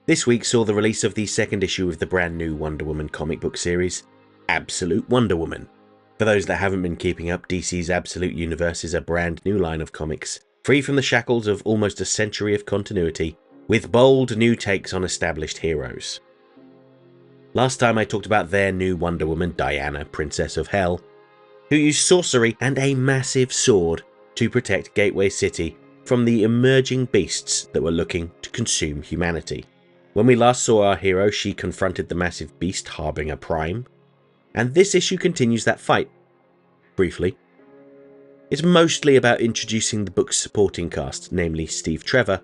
This week saw the release of the second issue of the brand new Wonder Woman comic book series, Absolute Wonder Woman. For those that haven't been keeping up, DC's Absolute Universe is a brand new line of comics, free from the shackles of almost a century of continuity, with bold new takes on established heroes. Last time I talked about their new Wonder Woman, Diana, Princess of Hell, who used sorcery and a massive sword to protect Gateway City from the emerging beasts that were looking to consume humanity. When we last saw our hero, she confronted the massive beast Harbinger Prime, and this issue continues that fight. Briefly. It's mostly about introducing the book's supporting cast, namely Steve Trevor,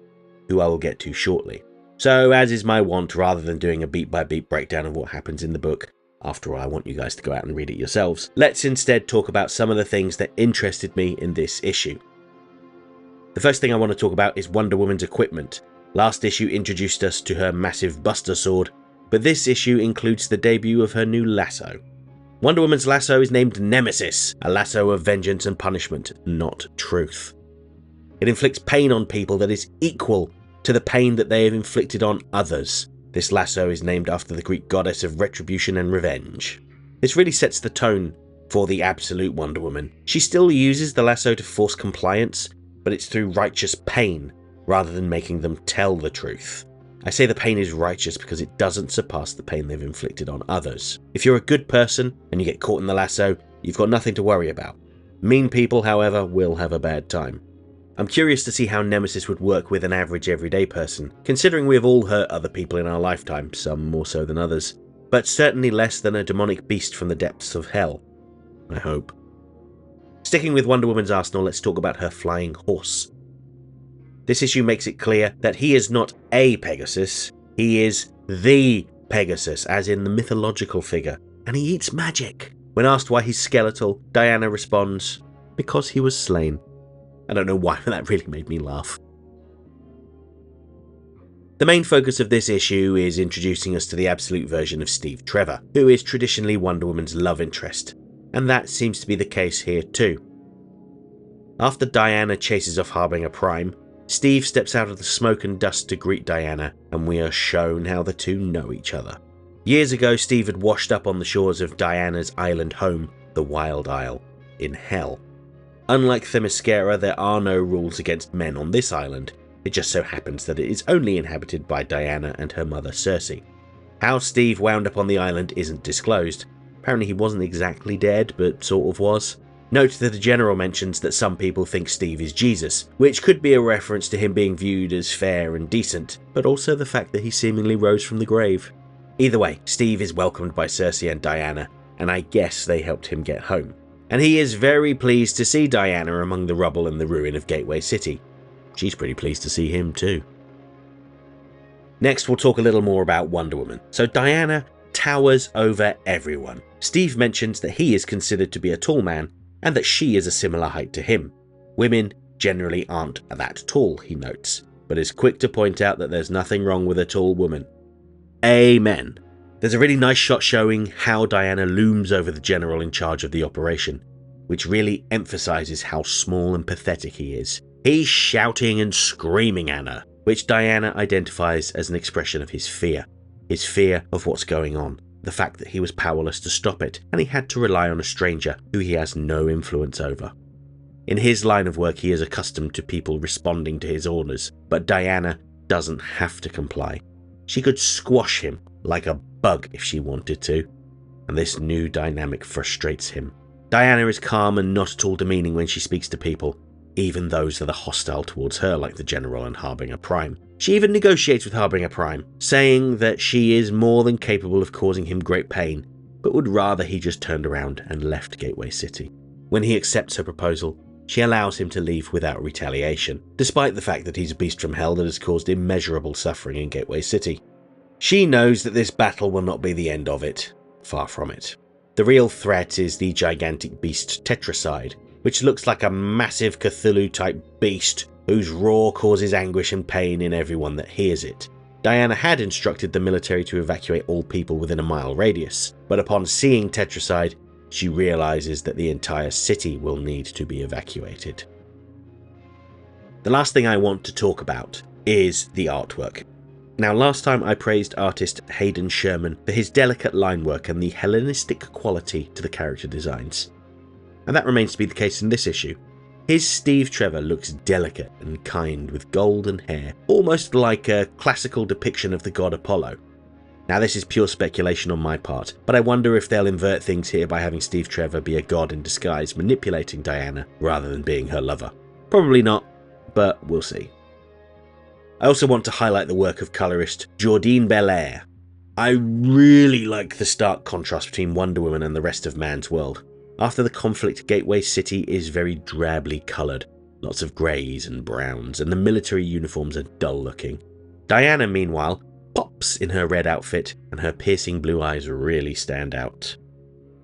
who I will get to shortly. So, as is my wont, rather than doing a beat-by-beat breakdown of what happens in the book, after all, I want you guys to go out and read it yourselves, let's instead talk about some of the things that interested me in this issue. The first thing I want to talk about is Wonder Woman's equipment. Last issue introduced us to her massive Buster Sword, but this issue includes the debut of her new lasso. Wonder Woman's lasso is named Nemesis, a lasso of vengeance and punishment, not truth. It inflicts pain on people that is equal to the pain that they have inflicted on others. This lasso is named after the Greek goddess of retribution and revenge. This really sets the tone for the absolute Wonder Woman. She still uses the lasso to force compliance, but it's through righteous pain, rather than making them tell the truth. I say the pain is righteous because it doesn't surpass the pain they've inflicted on others. If you're a good person and you get caught in the lasso, you've got nothing to worry about. Mean people, however, will have a bad time. I'm curious to see how Nemesis would work with an average everyday person, considering we have all hurt other people in our lifetime, some more so than others, but certainly less than a demonic beast from the depths of hell. I hope. Sticking with Wonder Woman's arsenal, let's talk about her flying horse. This issue makes it clear that he is not a Pegasus, he is the Pegasus, as in the mythological figure, and he eats magic. When asked why he's skeletal, Diana responds, because he was slain. I don't know why, but that really made me laugh. The main focus of this issue is introducing us to the absolute version of Steve Trevor, who is traditionally Wonder Woman's love interest, and that seems to be the case here too. After Diana chases off Harbinger Prime, Steve steps out of the smoke and dust to greet Diana, and we are shown how the two know each other. Years ago, Steve had washed up on the shores of Diana's island home, the Wild Isle, in Hell. Unlike Themyscira, there are no rules against men on this island. It just so happens that it is only inhabited by Diana and her mother Circe. How Steve wound up on the island isn't disclosed. Apparently he wasn't exactly dead, but sort of was. Note that the general mentions that some people think Steve is Jesus, which could be a reference to him being viewed as fair and decent, but also the fact that he seemingly rose from the grave. Either way, Steve is welcomed by Circe and Diana, and I guess they helped him get home. And he is very pleased to see Diana among the rubble and the ruin of Gateway City. She's pretty pleased to see him too. Next, we'll talk a little more about Wonder Woman. So Diana towers over everyone. Steve mentions that he is considered to be a tall man, and that she is a similar height to him. Women generally aren't that tall, he notes, but is quick to point out that there's nothing wrong with a tall woman. Amen. There's a really nice shot showing how Diana looms over the general in charge of the operation, which really emphasises how small and pathetic he is. He's shouting and screaming at her, which Diana identifies as an expression of his fear of what's going on. The fact that he was powerless to stop it, and he had to rely on a stranger who he has no influence over. In his line of work, he is accustomed to people responding to his orders, but Diana doesn't have to comply. She could squash him like a bug if she wanted to, and this new dynamic frustrates him. Diana is calm and not at all demeaning when she speaks to people, even those that are hostile towards her, like the General and Harbinger Prime. She even negotiates with Harbinger Prime, saying that she is more than capable of causing him great pain, but would rather he just turned around and left Gateway City. When he accepts her proposal, she allows him to leave without retaliation, despite the fact that he's a beast from hell that has caused immeasurable suffering in Gateway City. She knows that this battle will not be the end of it. Far from it. The real threat is the gigantic beast Tetracide, which looks like a massive Cthulhu-type beast whose roar causes anguish and pain in everyone that hears it. Diana had instructed the military to evacuate all people within a mile radius, but upon seeing Tetracide, she realizes that the entire city will need to be evacuated. The last thing I want to talk about is the artwork. Now, last time I praised artist Hayden Sherman for his delicate line work and the Hellenistic quality to the character designs, and that remains to be the case in this issue. His Steve Trevor looks delicate and kind with golden hair, almost like a classical depiction of the god Apollo. Now, this is pure speculation on my part, but I wonder if they'll invert things here by having Steve Trevor be a god in disguise manipulating Diana rather than being her lover. Probably not, but we'll see. I also want to highlight the work of colorist Jordine Belair. I really like the stark contrast between Wonder Woman and the rest of man's world. After the conflict, Gateway City is very drably coloured, lots of greys and browns, and the military uniforms are dull looking. Diana, meanwhile, pops in her red outfit, and her piercing blue eyes really stand out.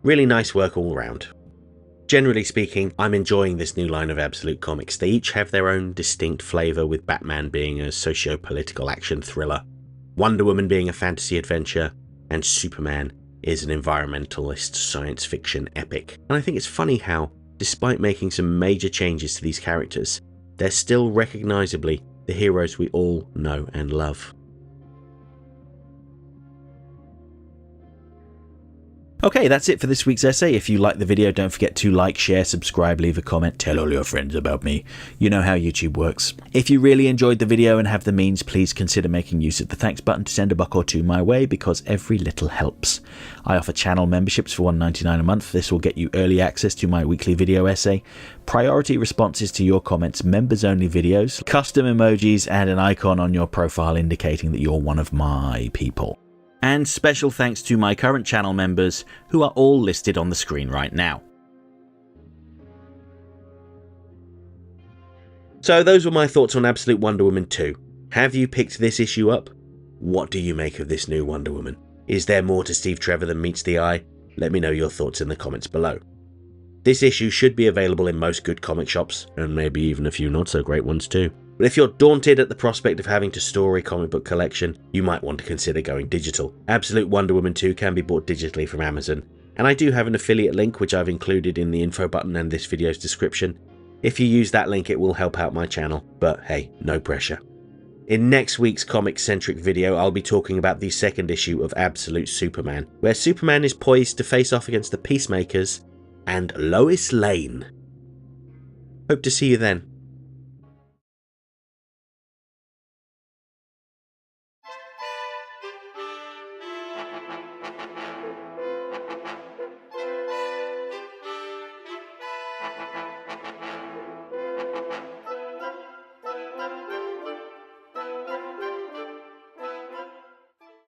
Really nice work all round. Generally speaking, I'm enjoying this new line of Absolute comics. They each have their own distinct flavour, with Batman being a socio-political action thriller, Wonder Woman being a fantasy adventure, and Superman is an environmentalist science fiction epic. And I think it's funny how, despite making some major changes to these characters, they're still recognisably the heroes we all know and love. Okay, that's it for this week's essay. If you liked the video, don't forget to like, share, subscribe, leave a comment, tell all your friends about me. You know how YouTube works. If you really enjoyed the video and have the means, please consider making use of the thanks button to send a buck or two my way, because every little helps. I offer channel memberships for $1.99 a month. This will get you early access to my weekly video essay, priority responses to your comments, members-only videos, custom emojis, and an icon on your profile indicating that you're one of my people. And special thanks to my current channel members, who are all listed on the screen right now. So those were my thoughts on Absolute Wonder Woman 2. Have you picked this issue up? What do you make of this new Wonder Woman? Is there more to Steve Trevor than meets the eye? Let me know your thoughts in the comments below. This issue should be available in most good comic shops, and maybe even a few not so great ones too. But if you're daunted at the prospect of having to store a comic book collection, you might want to consider going digital. Absolute Wonder Woman 2 can be bought digitally from Amazon, and I do have an affiliate link which I've included in the info button and this video's description. If you use that link, it will help out my channel, but hey, no pressure. In next week's comic-centric video, I'll be talking about the second issue of Absolute Superman, where Superman is poised to face off against the Peacemakers and Lois Lane. Hope to see you then.